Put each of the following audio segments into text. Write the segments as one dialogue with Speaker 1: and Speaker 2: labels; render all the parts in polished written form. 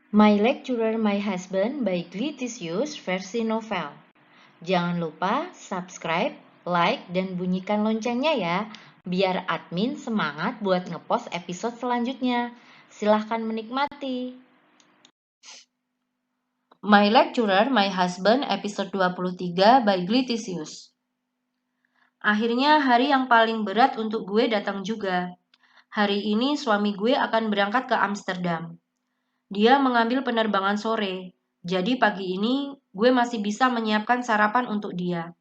Speaker 1: My Lecturer, My Husband by Glitisius versi novel. Jangan lupa subscribe, like, dan bunyikan loncengnya ya, biar admin semangat buat ngepost episode selanjutnya. Silahkan menikmati. My Lecturer, My Husband episode 23 by Glitisius. Akhirnya hari yang paling berat untuk gue datang juga. Hari ini suami gue akan berangkat ke Amsterdam. Dia mengambil penerbangan sore, jadi pagi ini gue masih bisa menyiapkan sarapan untuk dia.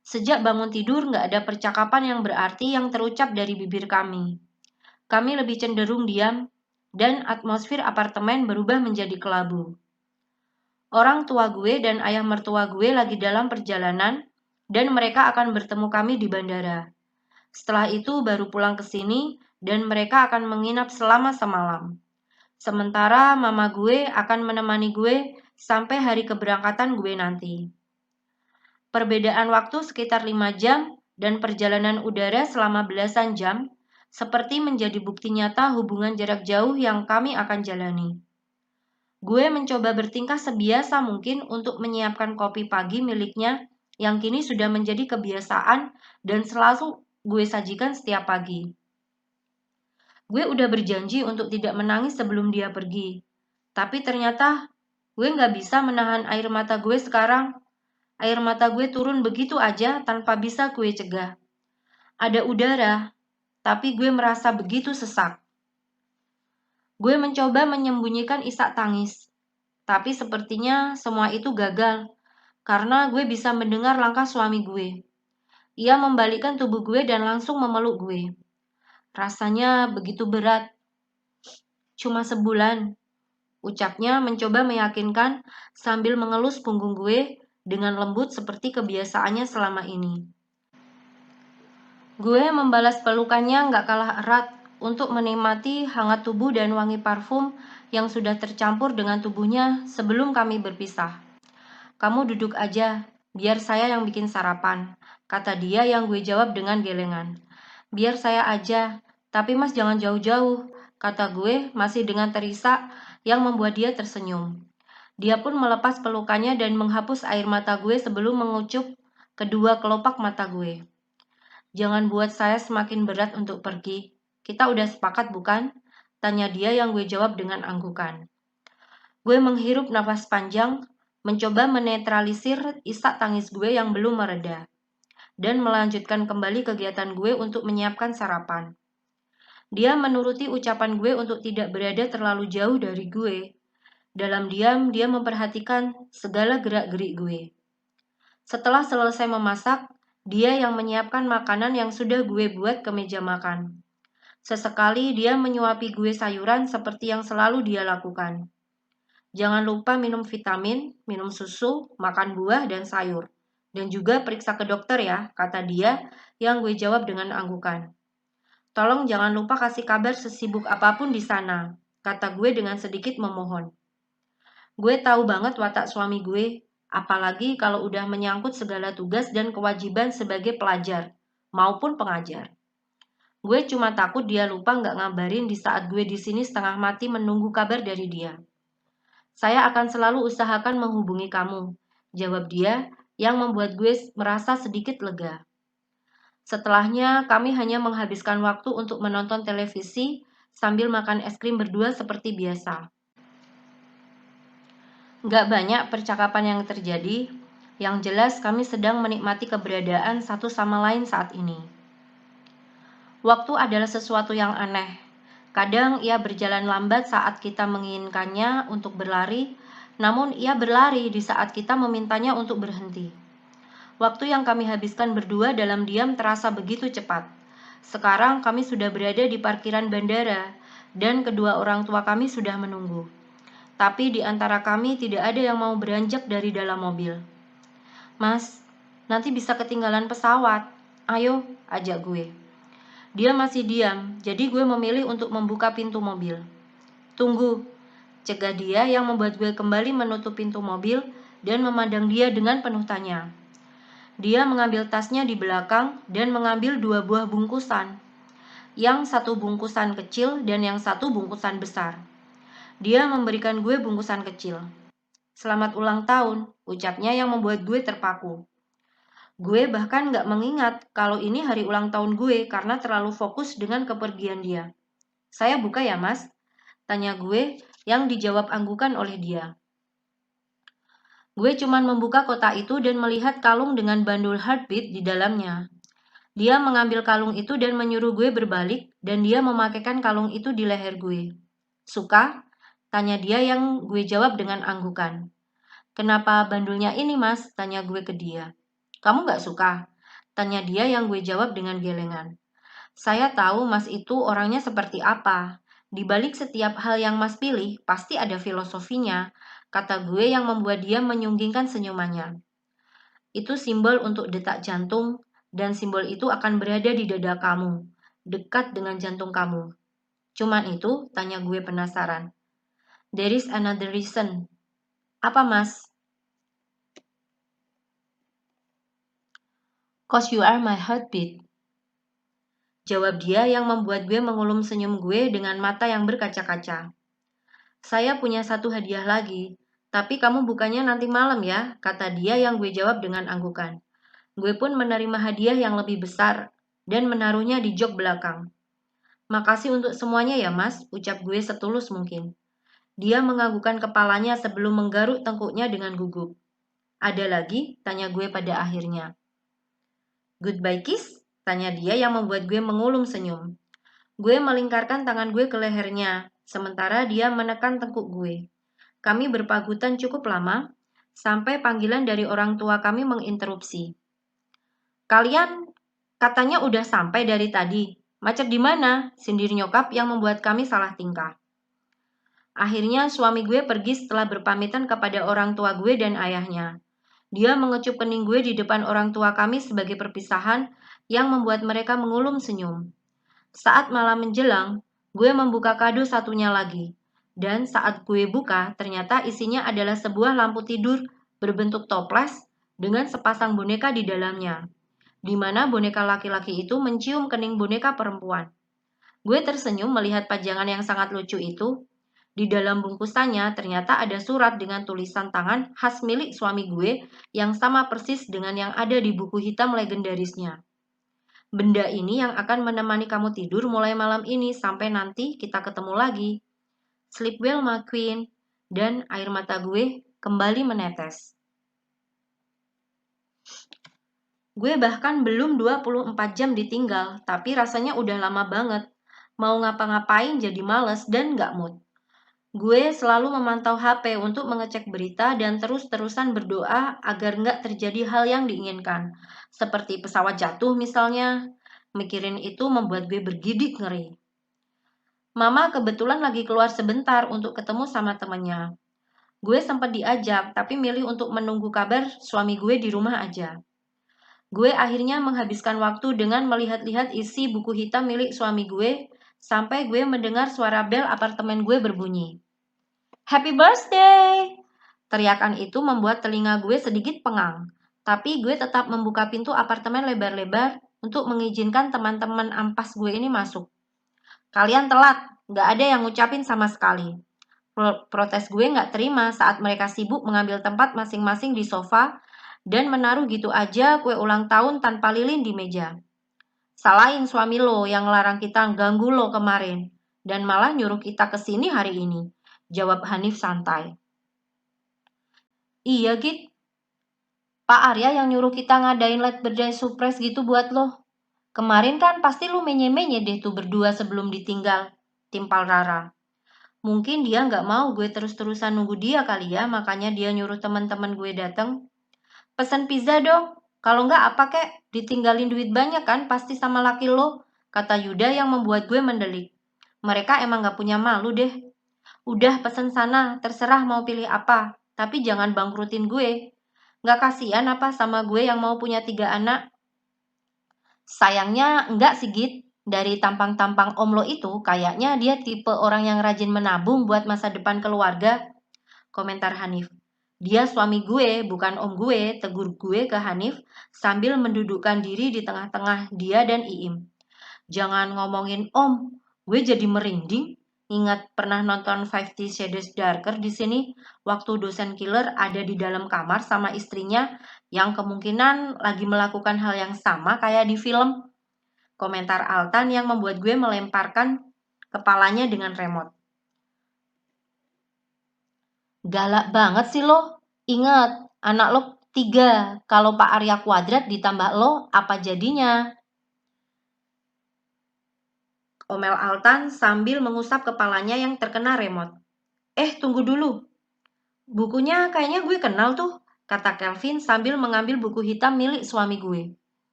Speaker 1: Sejak bangun tidur gak ada percakapan yang berarti yang terucap dari bibir kami. Kami lebih cenderung diam, dan atmosfer apartemen berubah menjadi kelabu. Orang tua gue dan ayah mertua gue lagi dalam perjalanan, dan mereka akan bertemu kami di bandara. Setelah itu baru pulang ke sini, dan mereka akan menginap selama semalam. Sementara mama gue akan menemani gue sampai hari keberangkatan gue nanti. Perbedaan waktu sekitar 5 jam dan perjalanan udara selama belasan jam seperti menjadi bukti nyata hubungan jarak jauh yang kami akan jalani. Gue mencoba bertingkah sebiasa mungkin untuk menyiapkan kopi pagi miliknya yang kini sudah menjadi kebiasaan dan selalu gue sajikan setiap pagi. Gue udah berjanji untuk tidak menangis sebelum dia pergi. Tapi ternyata gue gak bisa menahan air mata gue sekarang. Air mata gue turun begitu aja tanpa bisa gue cegah. Ada udara, tapi gue merasa begitu sesak. Gue mencoba menyembunyikan isak tangis. Tapi sepertinya semua itu gagal. Karena gue bisa mendengar langkah suami gue. Ia membalikkan tubuh gue dan langsung memeluk gue. Rasanya begitu berat. Cuma sebulan. Ucapnya mencoba meyakinkan sambil mengelus punggung gue dengan lembut seperti kebiasaannya selama ini. Gue membalas pelukannya gak kalah erat untuk menikmati hangat tubuh dan wangi parfum yang sudah tercampur dengan tubuhnya sebelum kami berpisah. Kamu duduk aja, biar saya yang bikin sarapan, kata dia yang gue jawab dengan gelengan. Biar saya aja, tapi mas jangan jauh-jauh, kata gue masih dengan terisak yang membuat dia tersenyum. Dia pun melepas pelukannya dan menghapus air mata gue sebelum mengucup kedua kelopak mata gue. Jangan buat saya semakin berat untuk pergi. Kita udah sepakat bukan? Tanya dia yang gue jawab dengan anggukan. Gue menghirup nafas panjang, mencoba menetralisir isak tangis gue yang belum mereda, dan melanjutkan kembali kegiatan gue untuk menyiapkan sarapan. Dia menuruti ucapan gue untuk tidak berada terlalu jauh dari gue. Dalam diam, dia memperhatikan segala gerak-gerik gue. Setelah selesai memasak, dia yang menyiapkan makanan yang sudah gue buat ke meja makan. Sesekali dia menyuapi gue sayuran seperti yang selalu dia lakukan. Jangan lupa minum vitamin, minum susu, makan buah dan sayur. Dan juga periksa ke dokter ya, kata dia yang gue jawab dengan anggukan. Tolong jangan lupa kasih kabar sesibuk apapun di sana, kata gue dengan sedikit memohon. Gue tahu banget watak suami gue, apalagi kalau udah menyangkut segala tugas dan kewajiban sebagai pelajar maupun pengajar. Gue cuma takut dia lupa nggak ngabarin di saat gue di sini setengah mati menunggu kabar dari dia. Saya akan selalu usahakan menghubungi kamu, jawab dia yang membuat gue merasa sedikit lega. Setelahnya, kami hanya menghabiskan waktu untuk menonton televisi sambil makan es krim berdua seperti biasa. Gak banyak percakapan yang terjadi, yang jelas kami sedang menikmati keberadaan satu sama lain saat ini. Waktu adalah sesuatu yang aneh. Kadang ia berjalan lambat saat kita menginginkannya untuk berlari, namun ia berlari di saat kita memintanya untuk berhenti. Waktu yang kami habiskan berdua dalam diam terasa begitu cepat. Sekarang kami sudah berada di parkiran bandara, dan kedua orang tua kami sudah menunggu. Tapi di antara kami tidak ada yang mau beranjak dari dalam mobil. Mas, nanti bisa ketinggalan pesawat. Ayo, ajak gue. Dia masih diam, jadi gue memilih untuk membuka pintu mobil. Tunggu, cegah dia yang membuat gue kembali menutup pintu mobil dan memandang dia dengan penuh tanya. Dia mengambil tasnya di belakang dan mengambil 2 buah bungkusan. Yang satu bungkusan kecil dan yang satu bungkusan besar. Dia memberikan gue bungkusan kecil. "Selamat ulang tahun," ucapnya yang membuat gue terpaku. Gue bahkan gak mengingat kalau ini hari ulang tahun gue karena terlalu fokus dengan kepergian dia. "Saya buka ya, Mas?" tanya gue yang dijawab anggukan oleh dia. Gue cuman membuka kotak itu dan melihat kalung dengan bandul heartbeat di dalamnya. Dia mengambil kalung itu dan menyuruh gue berbalik dan dia memakaikan kalung itu di leher gue. "Suka?" tanya dia yang gue jawab dengan anggukan. "Kenapa bandulnya ini, Mas?" tanya gue ke dia. "Kamu gak suka?" tanya dia yang gue jawab dengan gelengan. "Saya tahu Mas itu orangnya seperti apa. Di balik setiap hal yang Mas pilih, pasti ada filosofinya," kata gue yang membuat dia menyunggingkan senyumannya. "Itu simbol untuk detak jantung, dan simbol itu akan berada di dada kamu, dekat dengan jantung kamu." "Cuman itu?" tanya gue penasaran. "There is another reason." "Apa, Mas?" "'Cause you are my heartbeat," jawab dia yang membuat gue mengulum senyum gue dengan mata yang berkaca-kaca. "Saya punya satu hadiah lagi, tapi kamu bukanya nanti malam ya," kata dia yang gue jawab dengan anggukan. Gue pun menerima hadiah yang lebih besar dan menaruhnya di jok belakang. "Makasih untuk semuanya ya, Mas," ucap gue setulus mungkin. Dia menganggukkan kepalanya sebelum menggaruk tengkuknya dengan gugup. "Ada lagi?" tanya gue pada akhirnya. "Goodbye kiss?" tanya dia yang membuat gue mengulum senyum. Gue melingkarkan tangan gue ke lehernya, sementara dia menekan tengkuk gue. Kami berpagutan cukup lama, sampai panggilan dari orang tua kami menginterupsi. "Kalian katanya udah sampai dari tadi. Macet di mana?" sindir nyokap yang membuat kami salah tingkah. Akhirnya suami gue pergi setelah berpamitan kepada orang tua gue dan ayahnya. Dia mengecup kening gue di depan orang tua kami sebagai perpisahan yang membuat mereka mengulum senyum. Saat malam menjelang, gue membuka kado satunya lagi. Dan saat gue buka, ternyata isinya adalah sebuah lampu tidur berbentuk toples dengan sepasang boneka di dalamnya, di mana boneka laki-laki itu mencium kening boneka perempuan. Gue tersenyum melihat pajangan yang sangat lucu itu. Di dalam bungkusannya ternyata ada surat dengan tulisan tangan khas milik suami gue yang sama persis dengan yang ada di buku hitam legendarisnya. "Benda ini yang akan menemani kamu tidur mulai malam ini sampai nanti kita ketemu lagi. Sleep well, my queen." Dan air mata gue kembali menetes. Gue bahkan belum 24 jam ditinggal, tapi rasanya udah lama banget. Mau ngapa-ngapain jadi males dan gak mood. Gue selalu memantau HP untuk mengecek berita dan terus-terusan berdoa agar nggak terjadi hal yang diinginkan. Seperti pesawat jatuh misalnya. Mikirin itu membuat gue bergidik ngeri. Mama kebetulan lagi keluar sebentar untuk ketemu sama temennya. Gue sempat diajak, tapi milih untuk menunggu kabar suami gue di rumah aja. Gue akhirnya menghabiskan waktu dengan melihat-lihat isi buku hitam milik suami gue, sampai gue mendengar suara bel apartemen gue berbunyi. "Happy birthday!" Teriakan itu membuat telinga gue sedikit pengang, tapi gue tetap membuka pintu apartemen lebar-lebar untuk mengizinkan teman-teman ampas gue ini masuk. "Kalian telat, gak ada yang ngucapin sama sekali." Protes gue gak terima saat mereka sibuk mengambil tempat masing-masing di sofa dan menaruh gitu aja kue ulang tahun tanpa lilin di meja. "Salahin suami lo yang larang kita ganggu lo kemarin, dan malah nyuruh kita kesini hari ini," jawab Hanif santai. "Iya, Git. Pak Arya yang nyuruh kita ngadain late birthday surprise gitu buat lo. Kemarin kan pasti lo menye-menye deh tuh berdua sebelum ditinggal," timpal Rara. "Mungkin dia nggak mau gue terus-terusan nunggu dia kali ya, makanya dia nyuruh teman-teman gue datang. Pesan pizza dong. Kalau nggak apa kek, ditinggalin duit banyak kan pasti sama laki lo," kata Yuda yang membuat gue mendelik. Mereka emang nggak punya malu deh. "Udah pesen sana, terserah mau pilih apa, tapi jangan bangkrutin gue. Nggak kasihan apa sama gue yang mau punya 3 anak?" "Sayangnya enggak sih, Git. Dari tampang-tampang om lo itu, kayaknya dia tipe orang yang rajin menabung buat masa depan keluarga," komentar Hanif. "Dia suami gue, bukan om gue," tegur gue ke Hanif sambil mendudukkan diri di tengah-tengah dia dan Iim. "Jangan ngomongin om, gue jadi merinding," Ingat pernah nonton 50 Shades Darker di sini waktu dosen killer ada di dalam kamar sama istrinya yang kemungkinan lagi melakukan hal yang sama kayak di film. Komentar Altan yang membuat gue melemparkan kepalanya dengan remote. Galak banget sih lo. Ingat, anak lo 3. Kalau Pak Arya kuadrat ditambah lo, apa jadinya? Omel Altan sambil mengusap kepalanya yang terkena remote. Tunggu dulu. Bukunya kayaknya gue kenal tuh, kata Kelvin sambil mengambil buku hitam milik suami gue.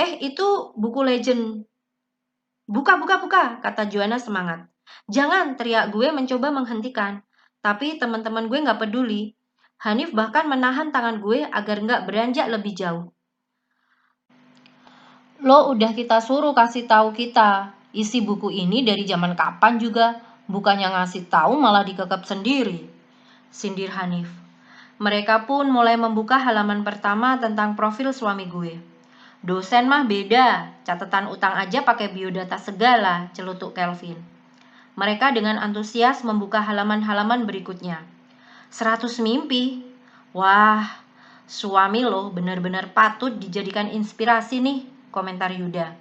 Speaker 1: Itu buku legend. Buka, kata Joanna semangat. Jangan, teriak gue mencoba menghentikan. Tapi teman-teman gue gak peduli. Hanif bahkan menahan tangan gue agar gak beranjak lebih jauh. Lo udah kita suruh kasih tahu kita. Isi buku ini dari zaman kapan juga. Bukannya ngasih tahu malah dikekep sendiri. Sindir Hanif. Mereka pun mulai membuka halaman pertama tentang profil suami gue. Dosen mah beda, catatan utang aja pakai biodata segala, celutuk Kelvin. Mereka dengan antusias membuka halaman-halaman berikutnya. 100 mimpi. Wah, suami lo benar-benar patut dijadikan inspirasi nih, komentar Yuda.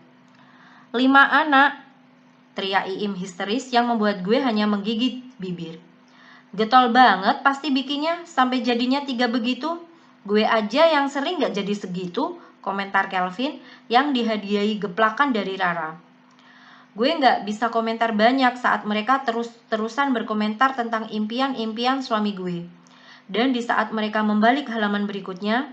Speaker 1: 5 anak, teriak Iim histeris yang membuat gue hanya menggigit bibir. Getol banget pasti bikinnya sampai jadinya 3 begitu. Gue aja yang sering gak jadi segitu, komentar Kelvin yang dihadiahi geplakan dari Rara. Gue gak bisa komentar banyak saat mereka terus-terusan berkomentar tentang impian-impian suami gue. Dan di saat mereka membalik halaman berikutnya,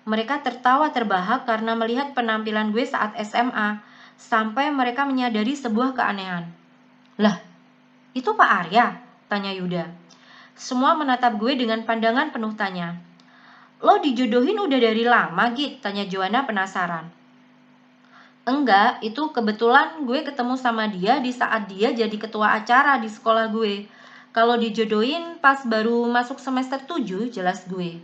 Speaker 1: mereka tertawa terbahak karena melihat penampilan gue saat SMA, sampai mereka menyadari sebuah keanehan. Lah, itu Pak Arya? Tanya Yuda. Semua menatap gue dengan pandangan penuh tanya. Lo dijodohin udah dari lama, Git? Tanya Joanna penasaran. Enggak, itu kebetulan gue ketemu sama dia di saat dia jadi ketua acara di sekolah gue. Kalau dijodohin pas baru masuk semester 7, jelas gue.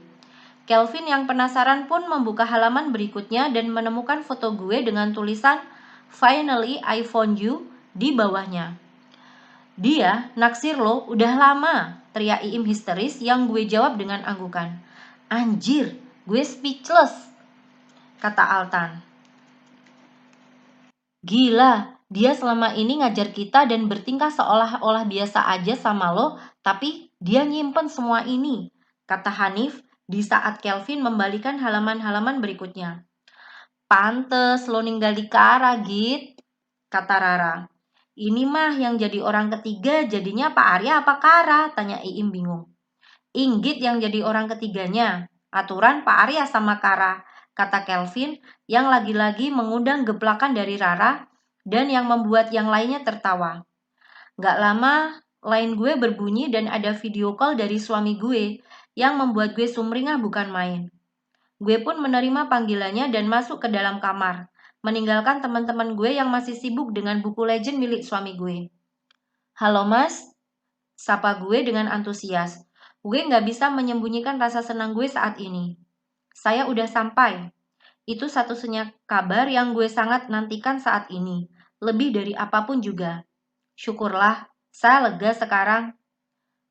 Speaker 1: Kelvin yang penasaran pun membuka halaman berikutnya dan menemukan foto gue dengan tulisan Finally I found you di bawahnya. Dia naksir lo udah lama, teriak Iim histeris yang gue jawab dengan anggukan. Anjir, gue speechless, kata Altan. Gila, dia selama ini ngajar kita dan bertingkah seolah-olah biasa aja sama lo, tapi dia nyimpen semua ini, kata Hanif di saat Kelvin membalikan halaman-halaman berikutnya. Pantes lo ninggal di Kara, Git, kata Rara. Ini mah yang jadi orang ketiga jadinya Pak Arya apa Kara? Tanya Iim bingung. Inggit yang jadi orang ketiganya. Aturan Pak Arya sama Kara, kata Kelvin yang lagi-lagi mengundang geplakan dari Rara dan yang membuat yang lainnya tertawa. Gak lama, line gue berbunyi dan ada video call dari suami gue yang membuat gue sumringah bukan main. Gue pun menerima panggilannya dan masuk ke dalam kamar, meninggalkan teman-teman gue yang masih sibuk dengan buku legend milik suami gue. Halo mas, sapa gue dengan antusias. Gue gak bisa menyembunyikan rasa senang gue saat ini. Saya udah sampai. Itu satu-satunya kabar yang gue sangat nantikan saat ini. Lebih dari apapun juga. Syukurlah, saya lega sekarang.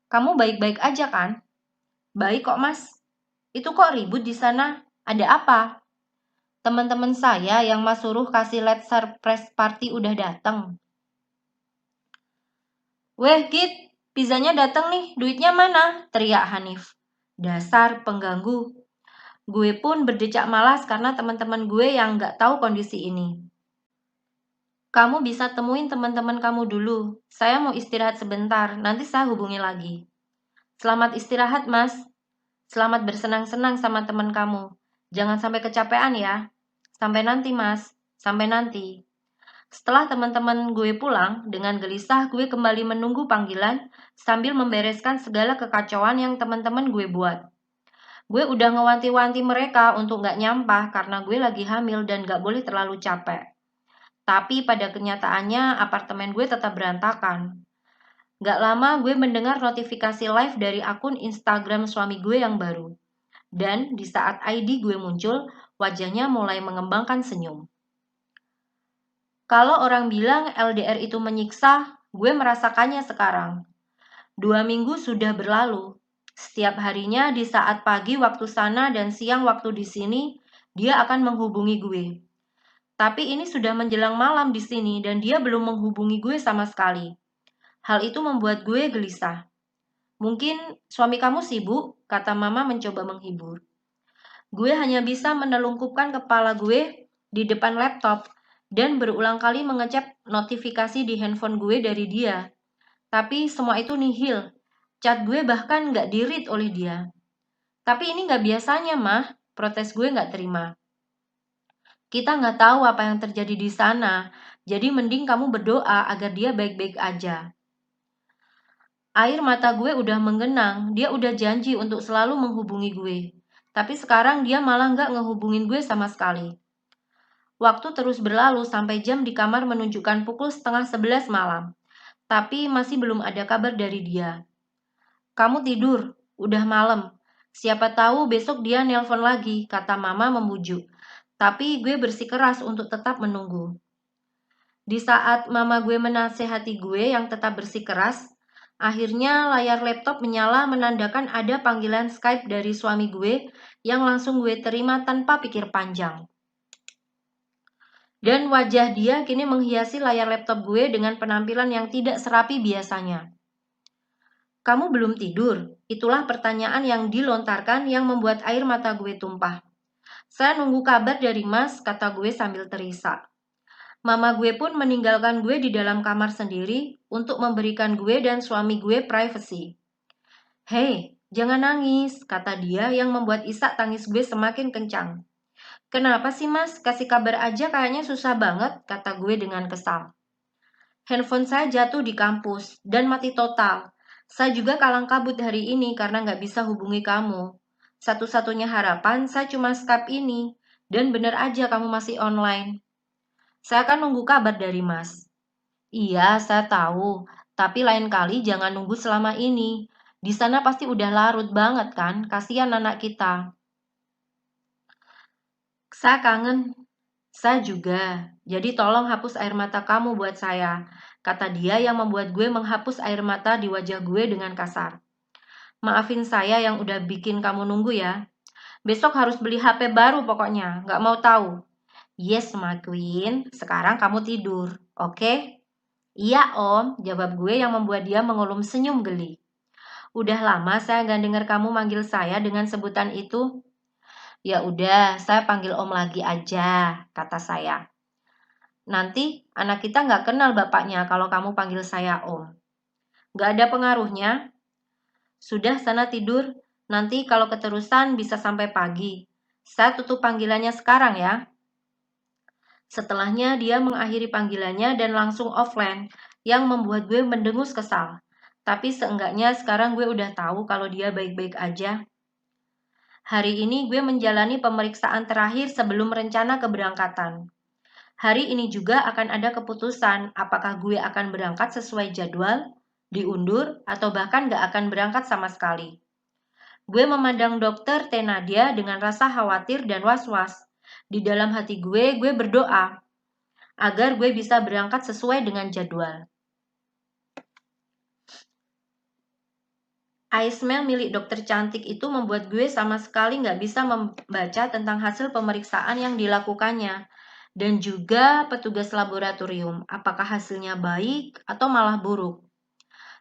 Speaker 1: Kamu baik-baik aja kan? Baik kok mas. Itu kok ribut di sana? Ada apa? Teman-teman saya yang mas suruh kasih lihat surprise party udah datang. Weh Git, pizzanya datang nih, duitnya mana? Teriak Hanif. Dasar pengganggu. Gue pun berdecak malas karena teman-teman gue yang gak tahu kondisi ini. Kamu bisa temuin teman-teman kamu dulu. Saya mau istirahat sebentar, nanti saya hubungi lagi. Selamat istirahat mas. Selamat bersenang-senang sama teman kamu. Jangan sampai kecapean ya. Sampai nanti mas, sampai nanti. Setelah teman-teman gue pulang, dengan gelisah gue kembali menunggu panggilan sambil membereskan segala kekacauan yang teman-teman gue buat. Gue udah ngewanti-wanti mereka untuk gak nyampah karena gue lagi hamil dan gak boleh terlalu capek. Tapi pada kenyataannya apartemen gue tetap berantakan. Gak lama gue mendengar notifikasi live dari akun Instagram suami gue yang baru. Dan di saat ID gue muncul, wajahnya mulai mengembangkan senyum. Kalau orang bilang LDR itu menyiksa, Gue merasakannya sekarang. 2 minggu sudah berlalu. Setiap harinya di saat pagi waktu sana dan siang waktu di sini, dia akan menghubungi gue. Tapi ini sudah menjelang malam di sini dan dia belum menghubungi gue sama sekali. Hal itu membuat gue gelisah. Mungkin suami kamu sibuk, kata mama mencoba menghibur. Gue hanya bisa menelungkupkan kepala gue di depan laptop dan berulang kali mengecek notifikasi di handphone gue dari dia. Tapi semua itu nihil. Chat gue bahkan nggak di-read oleh dia. Tapi ini nggak biasanya, Mah. Protes gue nggak terima. Kita nggak tahu apa yang terjadi di sana, jadi mending kamu berdoa agar dia baik-baik aja. Air mata gue udah menggenang, dia udah janji untuk selalu menghubungi gue. Tapi sekarang dia malah nggak ngehubungin gue sama sekali. Waktu terus berlalu sampai jam di kamar menunjukkan pukul 10:30 malam. Tapi masih belum ada kabar dari dia. Kamu tidur, udah malam. Siapa tahu besok dia nelpon lagi, kata mama membujuk. Tapi gue bersikeras untuk tetap menunggu. Di saat mama gue menasehati gue yang tetap bersikeras, akhirnya layar laptop menyala menandakan ada panggilan Skype dari suami gue yang langsung gue terima tanpa pikir panjang. Dan wajah dia kini menghiasi layar laptop gue dengan penampilan yang tidak serapi biasanya. Kamu belum tidur? Itulah pertanyaan yang dilontarkan yang membuat air mata gue tumpah. Saya nunggu kabar dari Mas, kata gue sambil terisak. Mama gue pun meninggalkan gue di dalam kamar sendiri untuk memberikan gue dan suami gue privacy. Hei, jangan nangis, kata dia yang membuat isak tangis gue semakin kencang. Kenapa sih Mas, kasih kabar aja kayaknya susah banget, kata gue dengan kesal. Handphone saya jatuh di kampus dan mati total. Saya juga kalang kabut hari ini karena nggak bisa hubungi kamu. Satu-satunya harapan saya cuma Skype ini. Dan bener aja kamu masih online. Saya akan nunggu kabar dari Mas. Iya, saya tahu. Tapi lain kali jangan nunggu selama ini. Di sana pasti udah larut banget kan? Kasihan anak kita. Saya kangen. Saya juga. Jadi tolong hapus air mata kamu buat saya, kata dia yang membuat gue menghapus air mata di wajah gue dengan kasar. Maafin saya yang udah bikin kamu nunggu ya. Besok harus beli HP baru pokoknya, nggak mau tahu. Yes, my queen. Sekarang kamu tidur, oke? Iya, Om, jawab gue yang membuat dia mengulum senyum geli. Udah lama saya nggak dengar kamu manggil saya dengan sebutan itu. Ya udah, saya panggil Om lagi aja, kata saya. Nanti anak kita nggak kenal bapaknya kalau kamu panggil saya Om. Nggak ada pengaruhnya. Sudah sana tidur, nanti kalau keterusan bisa sampai pagi. Saya tutup panggilannya sekarang ya. Setelahnya dia mengakhiri panggilannya dan langsung offline, yang membuat gue mendengus kesal. Tapi seenggaknya sekarang gue udah tahu kalau dia baik-baik aja. Hari ini gue menjalani pemeriksaan terakhir sebelum rencana keberangkatan. Hari ini juga akan ada keputusan apakah gue akan berangkat sesuai jadwal, diundur, atau bahkan gak akan berangkat sama sekali. Gue memandang dokter Tenadia dengan rasa khawatir dan was-was. Di dalam hati gue berdoa agar gue bisa berangkat sesuai dengan jadwal. Eye smell milik dokter cantik itu membuat gue sama sekali gak bisa membaca tentang hasil pemeriksaan yang dilakukannya. Dan juga petugas laboratorium, apakah hasilnya baik atau malah buruk.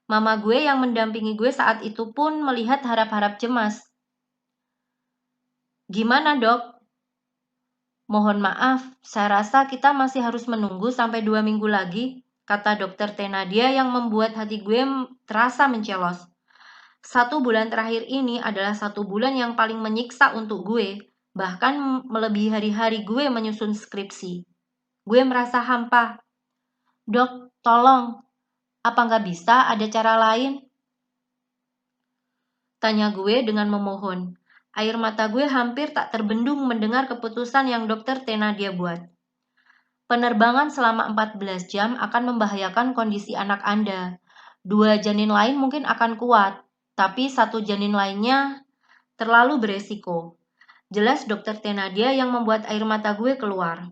Speaker 1: Mama gue yang mendampingi gue saat itu pun melihat harap-harap cemas. Gimana dok? Mohon maaf, saya rasa kita masih harus menunggu sampai 2 minggu lagi, kata dokter Tenadia yang membuat hati gue terasa mencelos. 1 bulan terakhir ini adalah 1 bulan yang paling menyiksa untuk gue, bahkan melebihi hari-hari gue menyusun skripsi. Gue merasa hampa. Dok, tolong, apa nggak bisa ada cara lain? Tanya gue dengan memohon. Air mata gue hampir tak terbendung mendengar keputusan yang dokter Tenadia buat. Penerbangan selama 14 jam akan membahayakan kondisi anak Anda. 2 janin lain mungkin akan kuat, tapi 1 janin lainnya terlalu beresiko. Jelas dokter Tenadia yang membuat air mata gue keluar.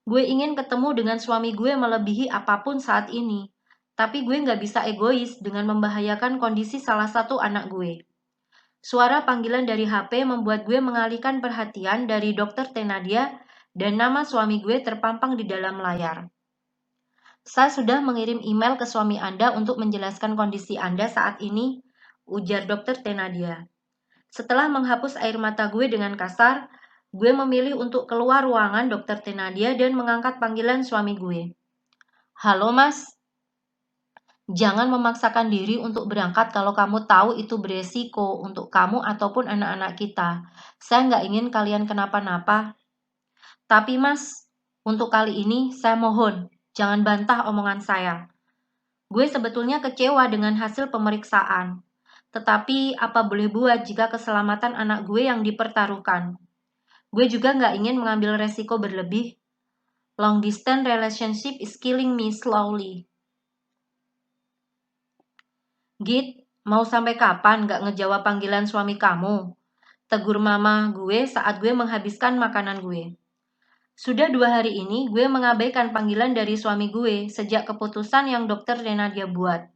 Speaker 1: Gue ingin ketemu dengan suami gue melebihi apapun saat ini. Tapi gue nggak bisa egois dengan membahayakan kondisi salah satu anak gue. Suara panggilan dari HP membuat gue mengalihkan perhatian dari Dokter Tenadia dan nama suami gue terpampang di dalam layar. Saya sudah mengirim email ke suami Anda untuk menjelaskan kondisi Anda saat ini, ujar Dokter Tenadia. Setelah menghapus air mata gue dengan kasar, gue memilih untuk keluar ruangan Dokter Tenadia dan mengangkat panggilan suami gue. Halo mas, jangan memaksakan diri untuk berangkat kalau kamu tahu itu beresiko untuk kamu ataupun anak-anak kita. Saya nggak ingin kalian kenapa-napa. Tapi mas, untuk kali ini saya mohon, jangan bantah omongan saya. Gue sebetulnya kecewa dengan hasil pemeriksaan. Tetapi apa boleh buat jika keselamatan anak gue yang dipertaruhkan. Gue juga nggak ingin mengambil resiko berlebih. Long distance relationship is killing me slowly. Git, mau sampai kapan gak ngejawab panggilan suami kamu? Tegur mama gue saat gue menghabiskan makanan gue. Sudah 2 hari ini gue mengabaikan panggilan dari suami gue sejak keputusan yang dokter Renadia buat.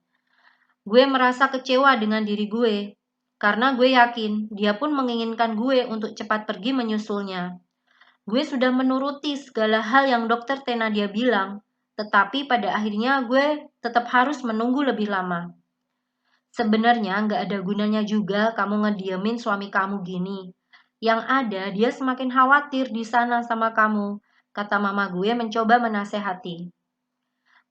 Speaker 1: Gue merasa kecewa dengan diri gue, karena gue yakin dia pun menginginkan gue untuk cepat pergi menyusulnya. Gue sudah menuruti segala hal yang dokter Tenadia bilang, tetapi pada akhirnya gue tetap harus menunggu lebih lama. Sebenarnya nggak ada gunanya juga kamu ngediemin suami kamu gini. Yang ada dia semakin khawatir di sana sama kamu, kata mama gue mencoba menasehati.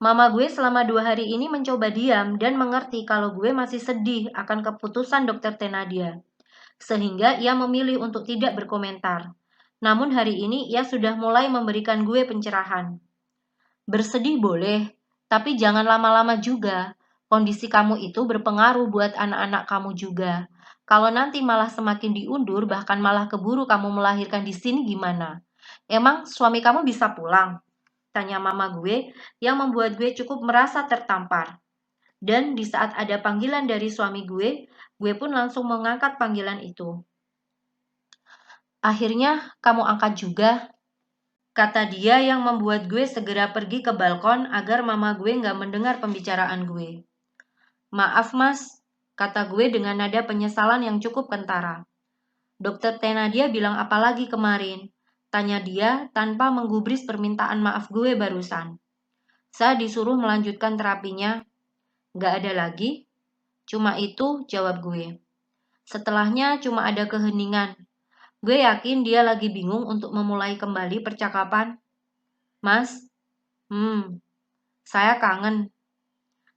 Speaker 1: Mama gue selama 2 hari ini mencoba diam dan mengerti kalau gue masih sedih akan keputusan dokter Tenadia. Sehingga ia memilih untuk tidak berkomentar. Namun hari ini ia sudah mulai memberikan gue pencerahan. Bersedih boleh, tapi jangan lama-lama juga. Kondisi kamu itu berpengaruh buat anak-anak kamu juga. Kalau nanti malah semakin diundur, bahkan malah keburu kamu melahirkan di sini gimana? Emang suami kamu bisa pulang? Tanya mama gue yang membuat gue cukup merasa tertampar. Dan di saat ada panggilan dari suami gue pun langsung mengangkat panggilan itu. Akhirnya kamu angkat juga, kata dia yang membuat gue segera pergi ke balkon agar mama gue nggak mendengar pembicaraan gue. Maaf mas, kata gue dengan nada penyesalan yang cukup kentara. Dokter Tenadia bilang apa lagi kemarin? Tanya dia tanpa menggubris permintaan maaf gue barusan. Saya disuruh melanjutkan terapinya. Nggak ada lagi? Cuma itu, jawab gue. Setelahnya cuma ada keheningan. Gue yakin dia lagi bingung untuk memulai kembali percakapan. Mas, saya kangen.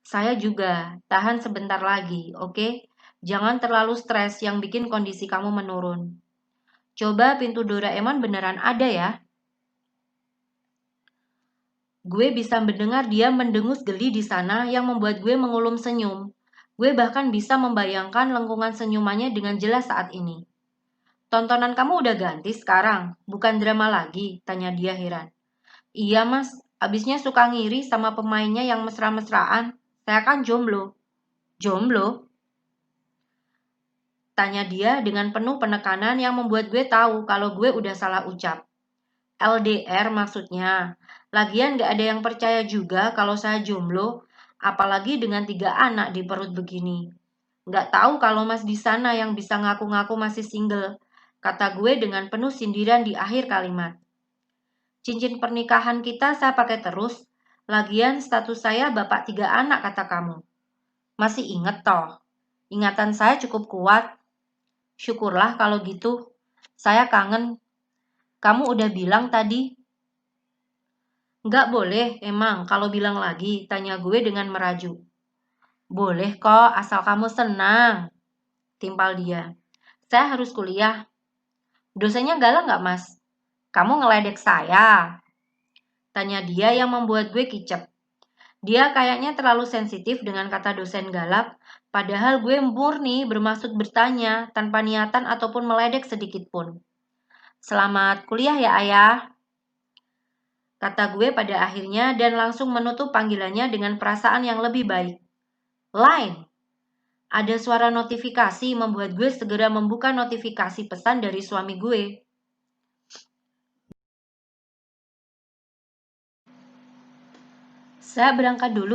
Speaker 1: Saya juga. Tahan sebentar lagi, oke? Jangan terlalu stres yang bikin kondisi kamu menurun. Coba pintu Doraemon beneran ada ya? Gue bisa mendengar dia mendengus geli di sana yang membuat gue mengulum senyum. Gue bahkan bisa membayangkan lengkungan senyumannya dengan jelas saat ini. Tontonan kamu udah ganti sekarang, bukan drama lagi, tanya dia heran. Iya mas, abisnya suka ngiri sama pemainnya yang mesra-mesraan. Saya kan jomblo. Jomblo? Tanya dia dengan penuh penekanan yang membuat gue tahu kalau gue udah salah ucap. LDR maksudnya. Lagian gak ada yang percaya juga kalau saya jomblo, apalagi dengan 3 anak di perut begini. Gak tahu kalau mas di sana yang bisa ngaku-ngaku masih single, kata gue dengan penuh sindiran di akhir kalimat. Cincin pernikahan kita saya pakai terus, lagian status saya bapak 3 anak kata kamu. Masih inget toh? Ingatan saya cukup kuat. Syukurlah kalau gitu. Saya kangen. Kamu udah bilang tadi. Nggak boleh emang kalau bilang lagi, tanya gue dengan merajuk. Boleh kok, asal kamu senang. Timpal dia. Saya harus kuliah. Dosennya galak nggak mas? Kamu ngeledek saya. Tanya dia yang membuat gue kicep. Dia kayaknya terlalu sensitif dengan kata dosen galak, padahal gue murni bermaksud bertanya tanpa niatan ataupun meledek sedikit pun. Selamat kuliah ya ayah, kata gue pada akhirnya dan langsung menutup panggilannya dengan perasaan yang lebih baik. Line. Ada suara notifikasi membuat gue segera membuka notifikasi pesan dari suami gue. Saya berangkat dulu.